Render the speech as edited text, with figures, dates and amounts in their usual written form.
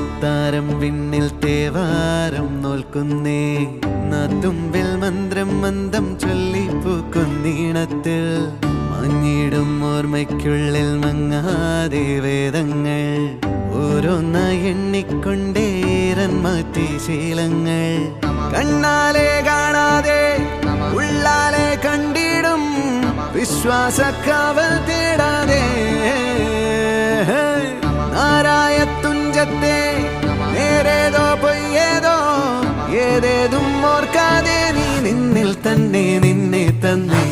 അത്താരം വിണ്ണിൽ തേവാരം നോൽക്കുന്നേ നാത്തുമ്പിൽ മന്ത്രം മന്ദം ചൊല്ലിപ്പൂക്കുന്നീണത്തിൽ മഞ്ഞിടും ഓർമ്മയ്ക്കുള്ളിൽ മങ്ങാതെ വേദങ്ങൾ ഓരോന്നായി എണ്ണിക്കൊണ്ടേരൻ മാറ്റി ശീലങ്ങൾ കണ്ണാലെ കാണാതെ ഉള്ളാലെ കണ്ടിടും വിശ്വാസക്കാവൽ തേടാതെ നാരായ തുഞ്ചത്തെ നേരേതോ പൊയ്യേതോ ഏതേതും ഓർക്കാതെ നീ നിന്നിൽ തന്നെ നിന്നെ തന്നെ